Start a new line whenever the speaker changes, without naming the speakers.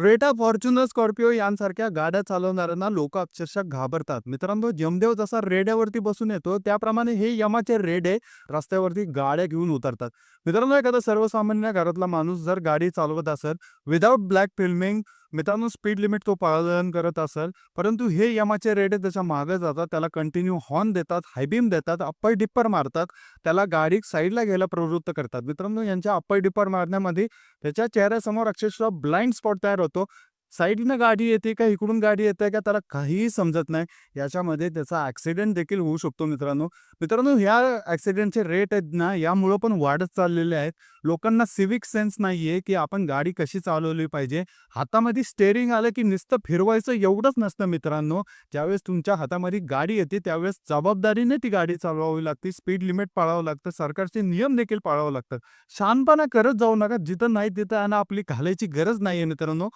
Creta, Fortuner, Scorpio यांसारख्या गाड्या चालवणाऱ्यांना लोक अक्षरशः घाबरतात. मित्रांनो, यमदेव जसा रेड्यावरती बसून येतो, त्याप्रमाणे हे यमाचे रेडे रस्त्यावरती गाड्या घेऊन उतरतात. मित्रांनो, एखादा सर्वसामान्य घरातला माणूस जर गाडी चालवत असेल, विदाऊट ब्लॅक फिल्मिंग, मित्रांनो स्पीड लिमिट तो पालन करत असेल, परंतु हे यमाचे रेडे त्याच्या मागे जातात, त्याला कंटिन्यू हॉर्न देतात, हाय बीम देतात, अप्पर डिप्पर मारतात, त्याला गाडी साईडला घ्यायला प्रवृत्त करतात. मित्रांनो, यांच्या अप्पर डिप्पर मारण्यामध्ये त्याच्या चेहऱ्यासमोर अक्षरशः ब्लाइंड स्पॉट तयार होतो. साईडनं गाडी येते का इकडून गाडी येते का त्याला काहीही समजत नाही. याच्यामध्ये त्याचा ॲक्सिडेंट देखील होऊ शकतो मित्रांनो. मित्रांनो, ह्या ॲक्सिडेंटचे रेट आहेत ना, यामुळं पण वाढत चाललेले आहेत. लोकांना सिव्हिक सेन्स नाहीये, की आपण गाडी कशी चालवली पाहिजे. हातामध्ये स्टेअरिंग आलं की नुसतं फिरवायचं एवढंच नसतं मित्रांनो. ज्यावेळेस तुमच्या हातामध्ये गाडी येते त्यावेळेस जबाबदारीने ती गाडी चालवावी लागते. स्पीड लिमिट पाळावं लागतं. सरकारचे नियम देखील पाळावं लागतं. शहाणपणा करत जाऊ नका. जिथं नाही तिथं आणि आपली घालायची गरज नाहीये मित्रांनो.